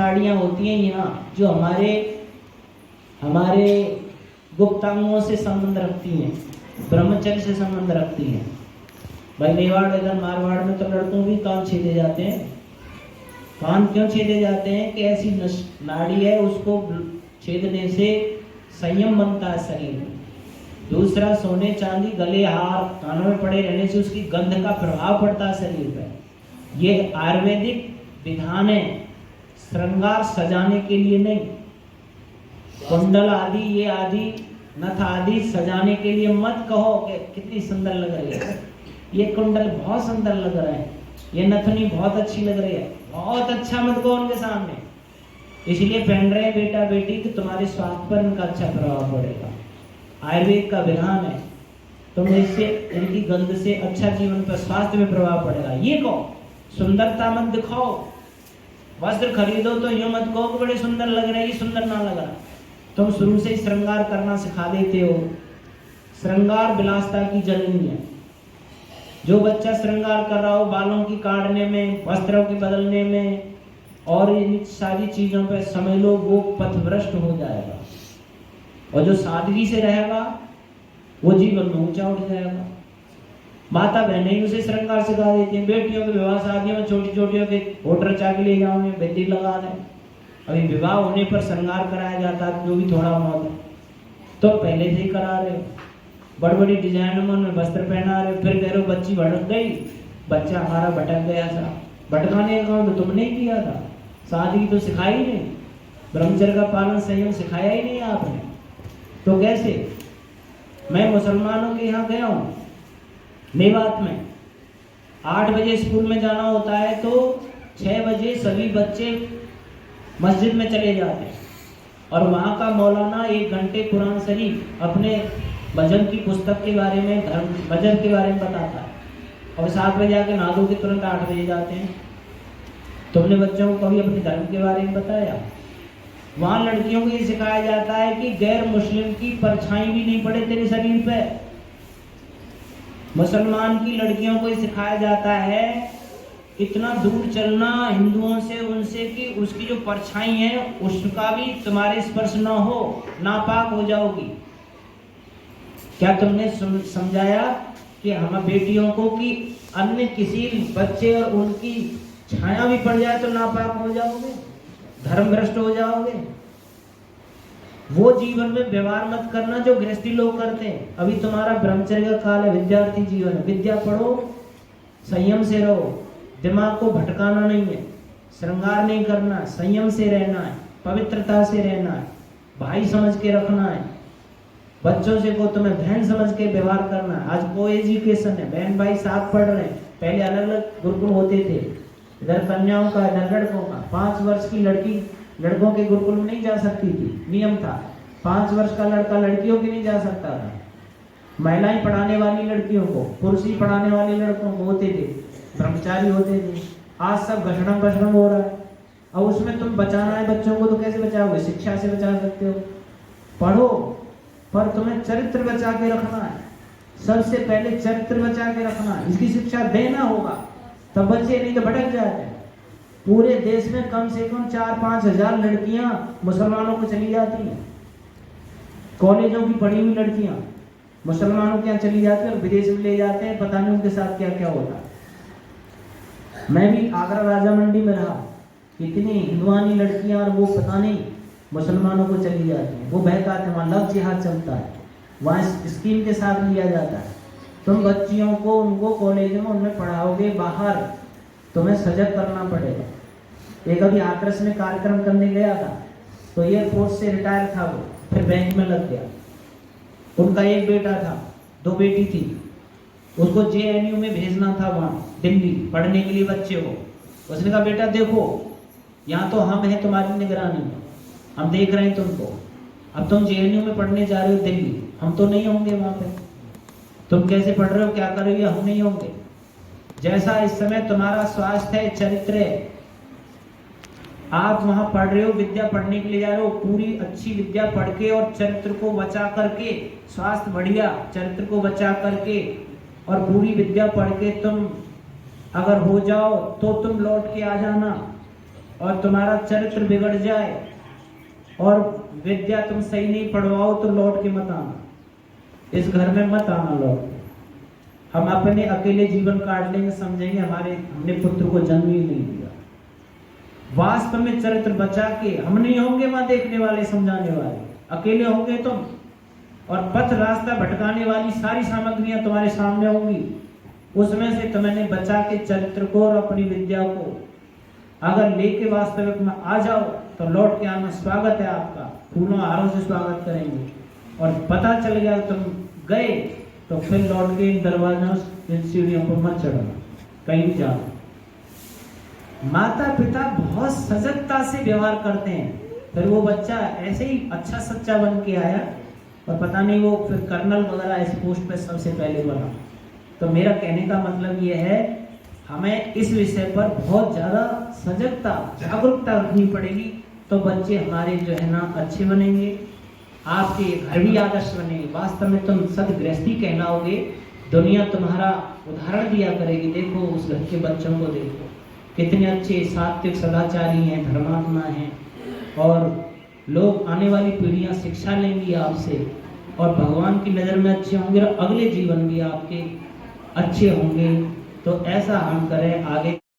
नाड़ियां होती हैं यहाँ, जो हमारे गुप्तांगों से संबंध रखती हैं, ब्रह्मचर्य से संबंध रखती हैं। भाई मेवाड़ इधर मारवाड़ में तो लड़कों भी कान छेदे जाते हैं। कान क्यों छेदे जाते हैं? कि ऐसी नाड़ी है, उसको छेदने से संयम बनता है शरीर में। दूसरा, सोने चांदी गले हार कानों में पड़े रहने से उसकी गंध का प्रभाव पड़ता है शरीर पर। ये आयुर्वेदिक विधान है, श्रृंगार सजाने के लिए नहीं। कुंडल आदि, ये आदि नथ आदि सजाने के लिए मत कहो कि कितनी सुंदर लग रही है, ये कुंडल बहुत सुंदर लग रहा है, ये नथनी बहुत अच्छी लग रही है, बहुत अच्छा मत कहो उनके सामने। इसलिए पहन रहे बेटा बेटी कि तुम्हारे स्वास्थ्य पर इनका अच्छा प्रभाव पड़ेगा। आयुर्वेद का विधान है, तुम इससे इनकी गंध से अच्छा जीवन पर स्वास्थ्य में प्रभाव पड़ेगा। ये कहो, सुंदरता मत दिखाओ। वस्त्र खरीदो तो यूं मत कहो कि बड़े सुंदर लग रहे हैं, ये सुंदर ना लगा। तुम शुरू से श्रृंगार करना सिखा देते हो। श्रृंगार विलासता की जननी है। जो बच्चा श्रृंगार कर रहा हो बालों की काटने में, वस्त्रों के बदलने में और इन सारी चीजों पर, समझ लो वो पथभ्रष्ट हो जाएगा। और जो सादगी से रहेगा वो जीवन में ऊंचा उठ जाएगा। माता बहनें ही उसे श्रृंगार सिखा देती हैं। बेटियों के विवाह शादियों में छोटी छोटियों के होठ रचा के ले जाओगे, बिंदी लगा दें। अभी विवाह होने पर श्रृंगार कराया जाता है, जो भी थोड़ा बहुत है तो पहले से ही करा रहे हो। बड़ी बड़ी डिजाइनों में वस्त्र पहना रहे हो, फिर कह रहे हो बच्ची भटक गई, बच्चा हमारा भटक गया था। भटकाने का तो तुमने ही किया था, शादी तो सिखाई नहीं, ब्रह्मचर्य का पालन संयम सिखाया ही नहीं आपने। तो कैसे? मैं मुसलमानों के यहाँ गया हूँ मेवात में, 8 बजे स्कूल में जाना होता है तो 6 बजे सभी बच्चे मस्जिद में चले जाते हैं और वहाँ का मौलाना 1 घंटे कुरान शरीफ अपने भजन की पुस्तक के बारे में, धर्म भजन के बारे में बताता है। और 7 बजे आके नहा धो के तुरंत 8 बजे जाते हैं। तुमने बच्चों को कभी अपने धर्म के बारे में बताया? वहाँ लड़कियों को ये सिखाया जाता है कि गैर मुस्लिम की परछाई भी नहीं पड़े तेरे शरीर पे। मुसलमान की लड़कियों को ये सिखाया जाता है इतना दूर चलना हिंदुओं से, उनसे कि उसकी जो परछाई है उसका भी तुम्हारे स्पर्श ना हो, नापाक हो जाओगी। क्या तुमने समझाया कि हम बेटियों को कि अन्य किसी बच्चे और उनकी छाया भी पड़ जाए तो नापाक हो जाओगे, धर्म भ्रष्ट हो जाओगे? वो जीवन में व्यवहार मत करना जो गृहस्थी लोग करते हैं। अभी तुम्हारा ब्रह्मचर्य का काल है, विद्यार्थी जीवन है। विद्या पढ़ो, संयम से रहो, दिमाग को भटकाना नहीं है, श्रृंगार नहीं करना, संयम से रहना है, पवित्रता से रहना है, भाई समझ के रखना है। बच्चों से को तुम्हें बहन समझ के व्यवहार करना है। आज को एजुकेशन है, बहन भाई साथ पढ़ रहे हैं। पहले अलग अलग गुरुकुल होते थे, इधर कन्याओं का, इधर लड़कों का। 5 वर्ष की लड़की लड़कों के गुरुकुल में नहीं जा सकती थी, नियम था। 5 वर्ष का लड़का लड़कियों की नहीं जा सकता था। महिलाएं पढ़ाने वाली लड़कियों को, पुरुष ही पढ़ाने वाले लड़कों को होते थे, ब्रह्मचारी होते थे। आज सब घसड़म हो रहा है। और उसमें तुम बचाना है बच्चों को तो कैसे बचाओगे? शिक्षा से बचा सकते हो। पढ़ो, पर तुम्हें चरित्र बचा के रखना है। सबसे पहले चरित्र बचा के रखना है, इसकी शिक्षा देना होगा, तब बच्चे, नहीं तो भटक जाते हैं। पूरे देश में कम से कम 4-5 हजार लड़कियां मुसलमानों को चली जाती हैं। कॉलेजों की पढ़ी हुई लड़कियां मुसलमानों के यहाँ चली जाती हैं और विदेश में ले जाते हैं, पता नहीं उनके साथ क्या क्या होता है। मैं भी आगरा राजा मंडी में रहा, इतनी हिंदुआनी लड़कियां और वो पता नहीं मुसलमानों को चली जाती हैं। वो बहकाते हैं, वहाँ लव जिहाद चलता है, वहाँ स्कीम के साथ लिया जाता है। तुम बच्चियों को उनको कॉलेज में उनमें पढ़ाओगे, बाहर तुम्हें सजग करना पड़ेगा। एक अभी हाथरस में कार्यक्रम करने गया था तो एयरफोर्स से रिटायर था वो, फिर बैंक में लग गया। उनका एक बेटा था, 2 बेटी थी। उसको JNU में भेजना था, वहाँ दिल्ली पढ़ने के लिए बच्चे को। उसने कहा बेटा देखो, यहाँ तो हम हैं तुम्हारी निगरानी में, हम देख रहे हैं तुमको। अब तुम JNU में पढ़ने जा रहे हो दिल्ली, हम तो नहीं होंगे वहाँ पे। तुम कैसे पढ़ रहे हो, क्या कर रहे हो, हम नहीं होंगे। जैसा इस समय तुम्हारा स्वास्थ्य है, चरित्र है, आप वहां पढ़ रहे हो, विद्या पढ़ने के लिए जा रहे हो, पूरी अच्छी विद्या पढ़ के और चरित्र को बचा करके, स्वास्थ्य बढ़िया, चरित्र को बचा करके और पूरी विद्या पढ़ के तुम अगर हो जाओ तो तुम लौट के आ जाना। और तुम्हारा चरित्र बिगड़ जाए और विद्या तुम सही नहीं पढ़वाओ तो लौट के मत आना, इस घर में मत आना लौट। हम अपने अकेले जीवन काट लेंगे, समझेंगे हमने पुत्र को जन्म ही नहीं दिया। वास्तव में चरित्र बचा के हम नहीं होंगे वहां देखने वाले, समझाने वाले, अकेले होंगे तुम, और पथ रास्ता भटकाने वाली सारी सामग्रियां तुम्हारे सामने होंगी। उसमें से तुमने बचा के चरित्र को और अपनी विद्या को अगर लेके वास्तविक में आ जाओ तो लौट के आना, स्वागत है आपका, फूलों हारों से स्वागत करेंगे। और पता चल गया तुम गए तो फिर लौट के इन दरवाजों इन सीढ़ियों पर मत चढ़ना, कहीं जाओ। माता पिता बहुत सजगता से व्यवहार करते हैं, फिर वो बच्चा ऐसे ही अच्छा सच्चा बन के आया और पता नहीं वो फिर कर्नल वगैरह इस पोस्ट पे सबसे पहले बना। तो मेरा कहने का मतलब ये है, हमें इस विषय पर बहुत ज्यादा सजगता जागरूकता रखनी पड़ेगी, तो बच्चे हमारे जो है ना अच्छे बनेंगे, आपके घर भी आदर्श बनेंगे। वास्तव में तुम सदगृहस्थी कहलाओगे, दुनिया तुम्हारा उदाहरण दिया करेगी। देखो उस घर के बच्चों को देखो, कितने अच्छे सात्विक सदाचारी हैं, धर्मात्मा हैं, और लोग आने वाली पीढ़ियां शिक्षा लेंगी आपसे और भगवान की नज़र में अच्छे होंगे और अगले जीवन भी आपके अच्छे होंगे। तो ऐसा हम करें आगे।